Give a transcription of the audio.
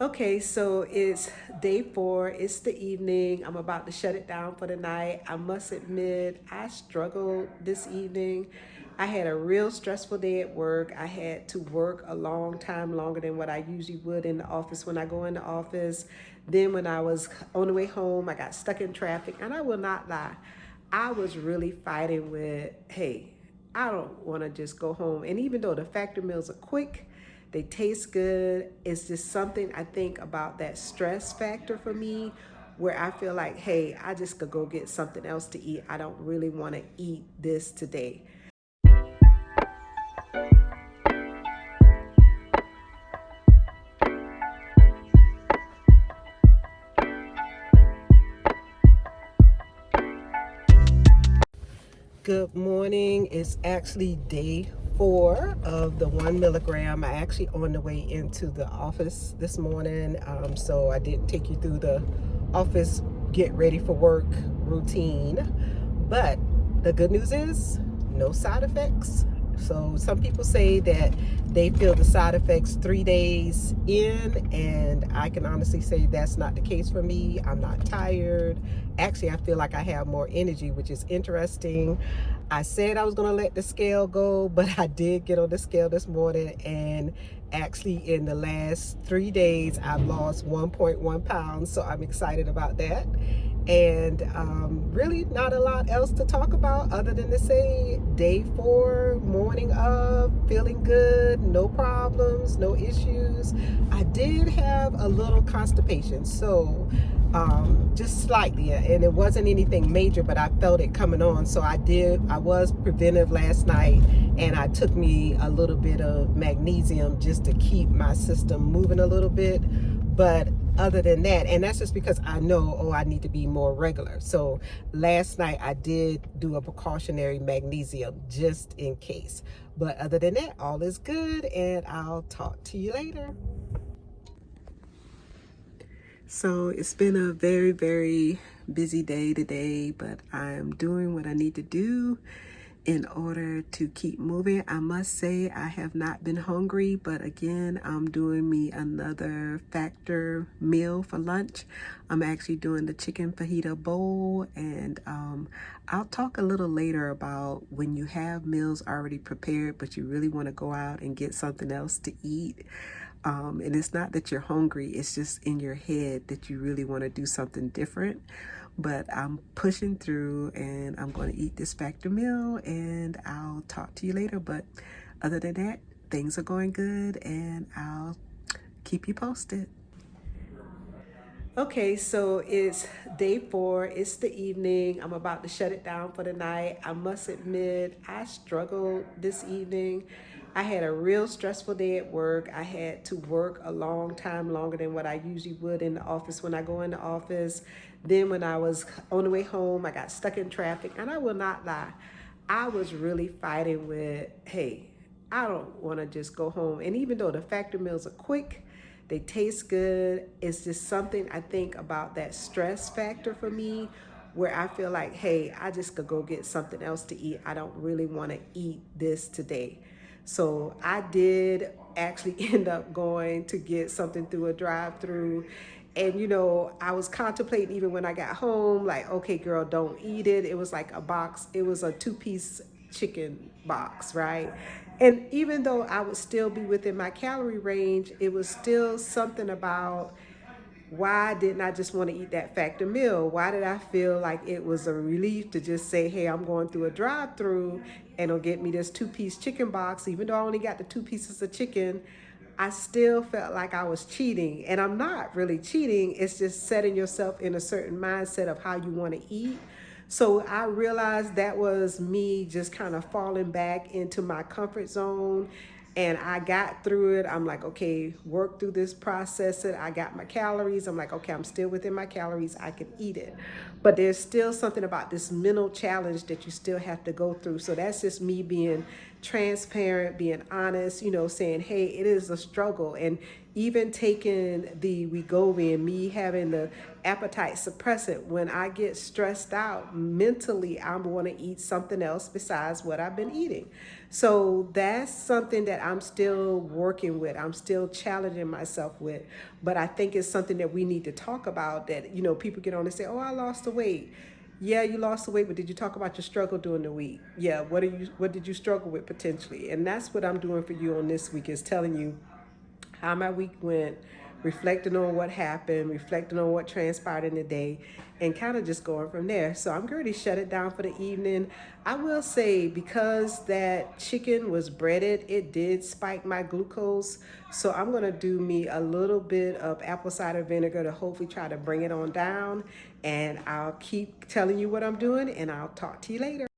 Okay, so it's day 4. It's the evening. I'm about to shut it down for the night. I must admit, I struggled this evening. I had a real stressful day at work. I had to work a long time longer than what I usually would in the office when I go in the office. Then, when I was on the way home, I got stuck in traffic. And I will not lie, I was really fighting with, hey, I don't want to just go home. And even though the factor meals are quick, they taste good. It's just something I think about that stress factor for me where I feel like, hey, I just could go get something else to eat. I don't really want to eat this today. Good morning. It's actually day 4 of the 1 milligram. I actually on the way into the office this morning, so I didn't take you through the office get ready for work routine. But the good news is no side effects. So some people say that they feel the side effects 3 days in, and I can honestly say that's not the case for me. I'm not tired. Actually, I feel like I have more energy, which is interesting. I said I was going to let the scale go, but I did get on the scale this morning, and actually in the last 3 days, I've lost 1.1 pounds. So I'm excited about that. And really not a lot else to talk about other than to say day 4, morning of, feeling good, no problems, no issues. I did have a little constipation, so just slightly, and it wasn't anything major, but I felt it coming on. So I was preventive last night, and I took me a little bit of magnesium just to keep my system moving a little bit. But other than that, and that's just because I know, I need to be more regular. So last night I did do a precautionary magnesium just in case. But other than that, all is good, and I'll talk to you later. So it's been a very, very busy day today, but I'm doing what I need to do in order to keep moving. I must say I have not been hungry, but again, I'm doing me another factor meal for lunch. I'm actually doing the chicken fajita bowl, and I'll talk a little later about when you have meals already prepared, but you really want to go out and get something else to eat. And it's not that you're hungry, it's just in your head that you really want to do something different. But I'm pushing through, and I'm going to eat this factor meal, and I'll talk to you later. But other than that, things are going good, and I'll keep you posted. Okay, so it's day 4. It's the evening. I'm about to shut it down for the night. I must admit, I struggled this evening. I had a real stressful day at work. I had to work a long time longer than what I usually would in the office when I go in the office. Then, when I was on the way home, I got stuck in traffic. And I will not lie, I was really fighting with, hey, I don't want to just go home. And even though the factor meals are quick, they taste good. It's just something I think about that stress factor for me where I feel like, hey, I just could go get something else to eat. I don't really want to eat this today. So I did actually end up going to get something through a drive-through. And I was contemplating even when I got home, like, okay, girl, don't eat it. It was like a box. It was a 2-piece chicken box, right? And even though I would still be within my calorie range, it was still something about why didn't I just want to eat that factor meal? Why did I feel like it was a relief to just say, hey, I'm going through a drive-through and it'll get me this 2-piece chicken box? Even though I only got the 2 pieces of chicken, I still felt like I was cheating. And I'm not really cheating. It's just setting yourself in a certain mindset of how you want to eat. So I realized that was me just kind of falling back into my comfort zone, and I got through it. I'm like, okay, work through this, process it. I got my calories. I'm like, okay, I'm still within my calories. I can eat it. But there's still something about this mental challenge that you still have to go through. So that's just me being transparent, being honest, saying, hey, it is a struggle. And even taking the Wegovy and me having the appetite suppressant, when I get stressed out mentally, I'm going to eat something else besides what I've been eating. So that's something that I'm still working with. I'm still challenging myself with. But I think it's something that we need to talk about, that, you know, people get on and say, oh, I lost the weight. Yeah, you lost the weight, but did you talk about your struggle during the week? Yeah, what did you struggle with potentially? And that's what I'm doing for you on this week, is telling you how my week went, reflecting on what happened, reflecting on what transpired in the day, and kind of just going from there. So I'm going to shut it down for the evening. I will say, because that chicken was breaded, it did spike my glucose. So I'm going to do me a little bit of apple cider vinegar to hopefully try to bring it on down. And I'll keep telling you what I'm doing, and I'll talk to you later.